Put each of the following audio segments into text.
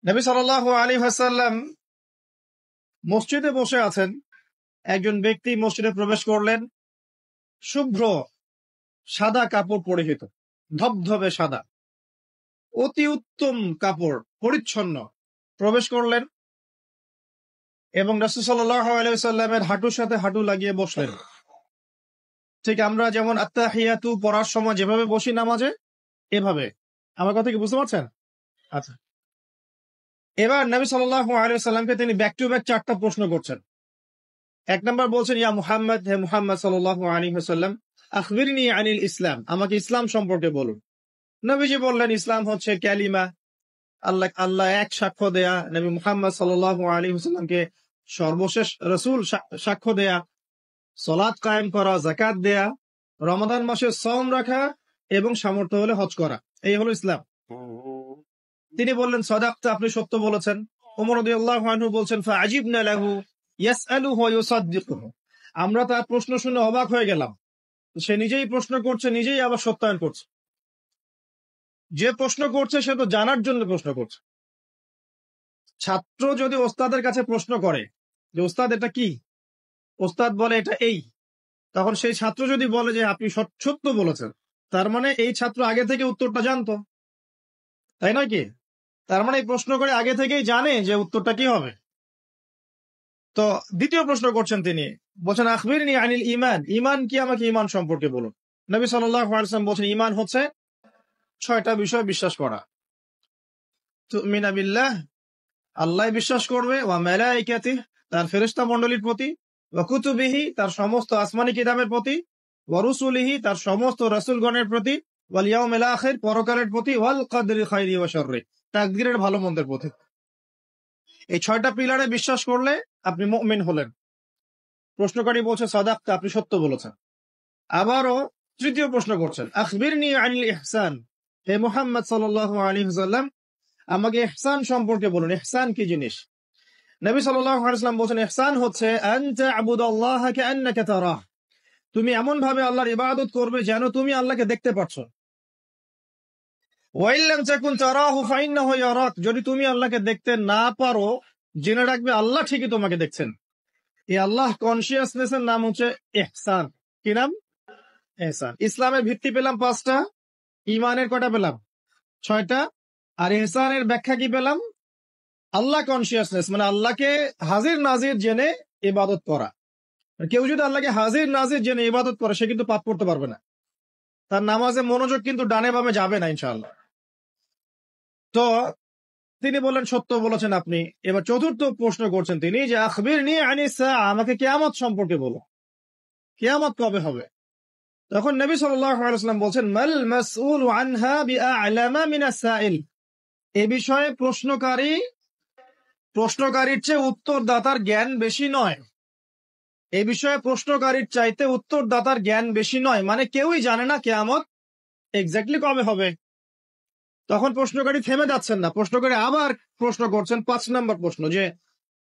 নবী সাল্লাল্লাহু আলাইহি ওয়াসাল্লাম মসজিদে বসে আছেন। একজন ব্যক্তি মসজিদে প্রবেশ করলেন। শুভ্র সাদা কাপড় পরিহিত, ধবধবে সাদা, অতি উত্তম কাপড়, পরিচ্ছন্ন, প্রবেশ করলেন এবং রাসূল সাল্লাল্লাহু আলাইহি ওয়াসাল্লামের হাঁটুর সাথে হাঁটু লাগিয়ে বসলেন। ঠিক আমরা যেমন আত্তাহিয়াতু পড়ার সময় যেভাবে বসি নামাজে, এভাবে। আমার কথা কি বুঝতে পারছেন? আচ্ছা। এবার নবী সাল্লাল্লাহু আলাইহি ওয়াসাল্লামকে তিনি ব্যাক টু ব্যাক 4টা প্রশ্ন করছেন। এক নাম্বার বলছেন, ইয়া মুহাম্মদ, হে মুহাম্মদ সাল্লাল্লাহু আলাইহি ওয়াসাল্লাম, আখবিরনি আনিল ইসলাম, আমাকে ইসলাম সম্পর্কে বলুন। নবীজি বললেন, ইসলাম হচ্ছে কালিমা, আল্লাহ এক সাক্ষ্য দেয়া, নবী মুহাম্মদ সাল্লাল্লাহু আলাইহি ওয়াসাল্লামকে সর্বশেষ রাসূল সাক্ষ্য দেয়া, সালাত কায়েম করা, যাকাত দেয়া, রমাদান মাসে সওম রাখা এবং সামর্থ্য হলে হজ করা, এই হলো ইসলাম। তিনি বললেন, সাদাকতা, আপনি সত্য বলেছেন। ওমর রাদিয়াল্লাহু আনহু বলছেন, ফাআজিবনা লাহু ইয়াসআলুহু ওয়া ইউসাদ্দিকুহু, আমরা তার প্রশ্ন শুনে অবাক হয়ে গেলাম। সে নিজেই প্রশ্ন করছে, নিজেই আবার সত্যায়ন করছে। যে প্রশ্ন করছে সে তো জানার জন্য প্রশ্ন করছে। ছাত্র যদি ওস্তাদের কাছে প্রশ্ন করে যে ওস্তাদ এটা কি, ওস্তাদ বলে এটা এই, তখন সেই ছাত্র যদি বলে যে আপনি সত্য বলেছেন, তার মানে এই ছাত্র আগে থেকে উত্তরটা জানতো, তাই নয় কি? তার মানে এই প্রশ্ন করে আগে থেকেই জানে যে উত্তরটা কি হবে। তো দ্বিতীয় প্রশ্ন করছেন তিনি, বলছেন আখবিরনি আনিল ঈমান, ঈমান কি, আমাকে ঈমান সম্পর্কে বলুন। নবী সাল্লাল্লাহু আলাইহি ওয়াসাল্লাম বলছেন, ঈমান হচ্ছে 6টা বিষয় বিশ্বাস করা। তুমিনা বিল্লাহ, আল্লাহ বিশ্বাস করবে, ওয়া মালাইকাতিহি, তার ফেরেশতা মণ্ডলীর প্রতি, ওয়া কুতুবিহি, তার সমস্ত আসমানি কিতাবের প্রতি, ওয়া রুসুলিহি, তার সমস্ত রাসূলগণের প্রতি, ওয়াল ইয়াউমিল আখির, পরকালের প্রতি, ওয়াল কদরি খাইরি ওয়া শাররি, তাকদীরের ভালো মন্দের প্রতি। এই 6টা পিলারে বিশ্বাস করলে আপনি মুমিন হলেন। প্রশ্নকারী বলছে, সাদাকতা, আপনি সত্য বলেছেন। আবারও তৃতীয় প্রশ্ন করছেন, আখবিরনি আনিল ইহসান, হে মুহাম্মদ সাল্লাল্লাহু আলাইহি ওয়াসাল্লাম, আমাকে ইহসান সম্পর্কে বলুন। ইহসান কি জিনিস? নবী সাল্লাল্লাহু আলাইহি ওয়াসাল্লাম বলেন, ইহসান হচ্ছে আন তা'বুদাল্লাহা কাআন্নাকা তারাহ, তুমি এমন ভাবে আল্লাহর ইবাদত করবে যেন তুমি আল্লাহকে দেখতে পাচ্ছ। ওয়া ইল্লাম তাকুন তারাহু ফাইন্নাহু ইয়ারাক, যদি তুমি আল্লাহকে দেখতে না পারো, জেনে রাখবে আল্লাহ ঠিকই তোমাকে দেখছেন। এই আল্লাহ কনসিয়াসনেসের নাম হচ্ছে ইহসান। কি নাম? ইহসান। ইসলামের ভিত্তি পেলাম 5টা, ঈমানের কয়টা পেলাম? 6টা। আর ইহসানের ব্যাখ্যা কি পেলাম? আল্লাহ কনসিয়াসনেস, মানে আল্লাহকে হাজির নাজির জেনে ইবাদত করা। কেউ যদি আল্লাহকে হাজির নাজির জেনে ইবাদত করে, সে কিন্তু পাপ করতে পারবে না। তার নামাজে মনোযোগ কিন্তু ডানে বামে যাবে না ইনশাআল্লাহ। তো তিনি বললেন, সত্য বলেছেন আপনি। এবার চতুর্থ প্রশ্ন করছেন তিনি যে আখবিরনি আনিস সাআ, আমাকে কিয়ামত সম্পর্কে বলো, কিয়ামত কবে হবে? তখন নবী সাল্লাল্লাহু আলাইহি ওয়াসাল্লাম বলছেন, মাল মাসউলু আনহা বিআ'লামা মিনাস সাইল, এই বিষয়ে প্রশ্নকারীর চেয়ে উত্তরদাতার জ্ঞান বেশি নয়। এই বিষয়ে প্রশ্নকারীর চাইতে উত্তরদাতার জ্ঞান বেশি নয়, মানে কেউই জানে না কিয়ামত এক্স্যাক্টলি কবে হবে। তখন প্রশ্নকারী থেমে যাচ্ছেন না, প্রশ্নকারী আবার প্রশ্ন করছেন, 5 নম্বর প্রশ্ন, যে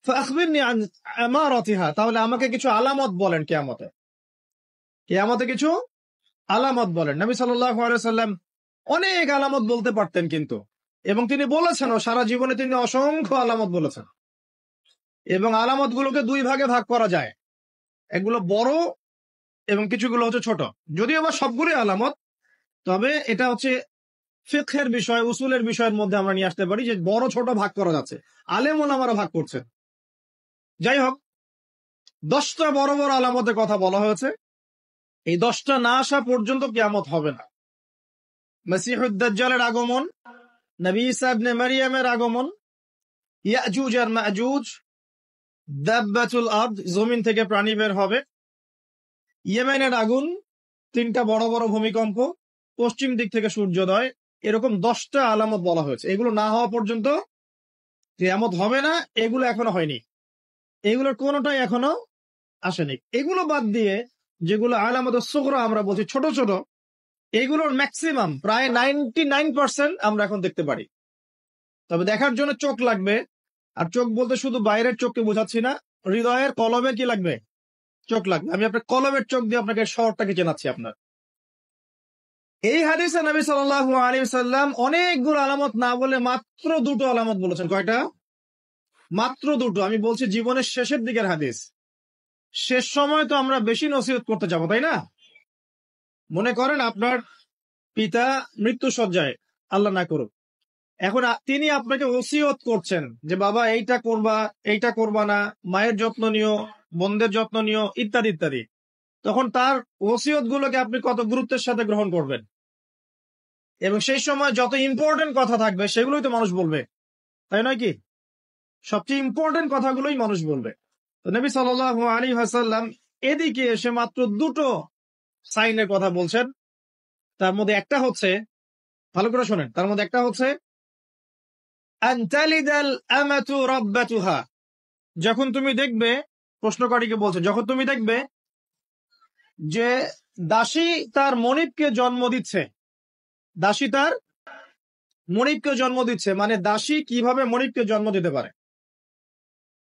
ফাখবিরনি আন আমারাতিহা, তাহলে আমাকে কিছু আলামত বলেন কিয়ামতে, কিয়ামতে কিছু আলামত বলেন। নবী সাল্লাল্লাহু আলাইহি ওয়াসাল্লাম অনেক আলামত বলতে পারতেন কিন্তু, এবং তিনি বলেছেনও, সারা জীবনে তিনি অসংখ্য আলামত বলেছেন। এবং আলামত গুলোকে 2 ভাগে ভাগ করা যায়, এগুলো বড় এবং কিছুগুলো হচ্ছে ছোট। যদিও বা সবগুলোই আলামত, তবে এটা হচ্ছে ফিকহের বিষয়, উসুলের বিষয়ের মধ্যে আমরা নিয়ে আসতে পারি যে বড় ছোট ভাগ করা যাচ্ছে। আলেম ওলামারা ভাগ করছেন। যাই হোক, 10টা বড় বড় আলামতের কথা বলা হয়েছে। এই 10টা না আসা পর্যন্ত কিয়ামত হবে না। মসিহুদ দাজ্জালের আগমন, নবী ঈসা ইবনে মারইয়ামের আগমন, ইয়াজুজ আর মাজুজ, দাব্বাতুল আরদ, জমিন থেকে প্রাণী বের হবে, ইয়েমেনের আগুন, 3টা বড় বড় ভূমিকম্প, পশ্চিম দিক থেকে সূর্যোদয়, এরকম 10টা আলামত বলা হয়েছে। এগুলো না হওয়া পর্যন্ত কিয়ামত হবে না। এগুলো এখনো হয়নি, এগুলোর কোনোটাই এখনো আসেনি। এগুলো বাদ দিয়ে যেগুলো আলামত সুগরা আমরা বলছি, ছোট ছোট, এগুলোর ম্যাক্সিমাম প্রায় 99% আমরা এখন দেখতে পারি। তবে দেখার জন্য চোখ লাগবে। আর চোখ বলতে শুধু বাইরের চোখকে বোঝাচ্ছি না, হৃদয়ের কলবের কি লাগবে? চোখ লাগবে। আমি আপনার কলবের চোখ দিয়ে আপনাকে শহরটাকে চেনাচ্ছি আপনার। এই হাদিসে নবী সাল্লাল্লাহু আলাইহি ওয়াসাল্লাম অনেকগুলো আলামত না বলে মাত্র দুটো আলামত বলেছেন। কয়টা? মাত্র দুটো। আমি বলছি জীবনের শেষের দিকের হাদিস। শেষ সময় তো আমরা বেশি নসিহত করতে যাবো, তাই না? মনে করেন আপনার পিতা মৃত্যুশয্যায়, আল্লাহ না করুক, এখন তিনি আপনাকে ওসিয়ত করছেন যে বাবা এইটা করবা, এইটা করবা না, মায়ের যত্ন নিও, বোনদের যত্ন নিও, ইত্যাদি ইত্যাদি। তখন তার ওসিয়ত গুলোকে আপনি কত গুরুত্বের সাথে গ্রহণ করবেন, এবং সেই সময় যত ইম্পর্টেন্ট কথা থাকবে সেগুলোই তো মানুষ বলবে, তাই নয় কি? সবচেয়ে ইম্পর্টেন্ট কথাগুলোই মানুষ বলবে। তো নবী সাল্লাল্লাহু আলাইহি ওয়াসাল্লাম এদিকে এসে মাত্র দুটো সাইনের কথা বলছেন। তার মধ্যে একটা হচ্ছে, ভালো করে শোনেন, তার মধ্যে একটা হচ্ছে আনতালিদাল আমাতু রাব্বাতুহা। যখন তুমি দেখবে, প্রশ্নকারীকে বলছে, যখন তুমি দেখবে যে দাসী তার মনিবকে জন্ম দিচ্ছে, দাসী তার মনিবকে জন্ম দিচ্ছে, মানে দাসী কিভাবে মনিবকে জন্ম দিতে পারে?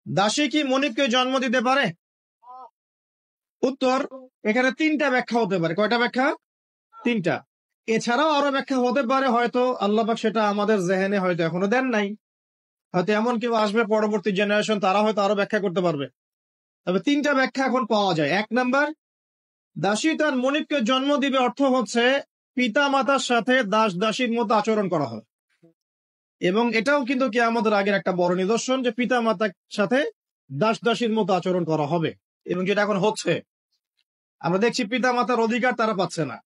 দাসী কি মনিবকে জন্ম দিতে পারে? উত্তর, এখানে তিনটা ব্যাখ্যা হতে পারে। কয়টা ব্যাখ্যা? তিনটা। এছাড়াও আরো ব্যাখ্যা হতে পারে, হয়তো আল্লাহ পাক সেটা আমাদের জেহেনে হয়তো এখনো দেন নাই, হয়তো এমন কেউ আসবে পরবর্তী জেনারেশন, তারা হয়তো আরো ব্যাখ্যা করতে পারবে। তবে তিনটা ব্যাখ্যা এখন পাওয়া যায়। এক নাম্বার, দাসী তার মনিবকে জন্ম দিবে অর্থ হচ্ছে পিতা মাতার সাথে দাস দাসীর মতো আচরণ করা হয়, এবং এটাও কিন্তু কিয়ামতের আগের একটা বড় নিদর্শন যে পিতা মাতার সাথে দাস দাসীর মতো আচরণ করা হবে, এবং যেটা এখন হচ্ছে। আমরা দেখছি পিতা মাতার অধিকার তারা পাচ্ছে না।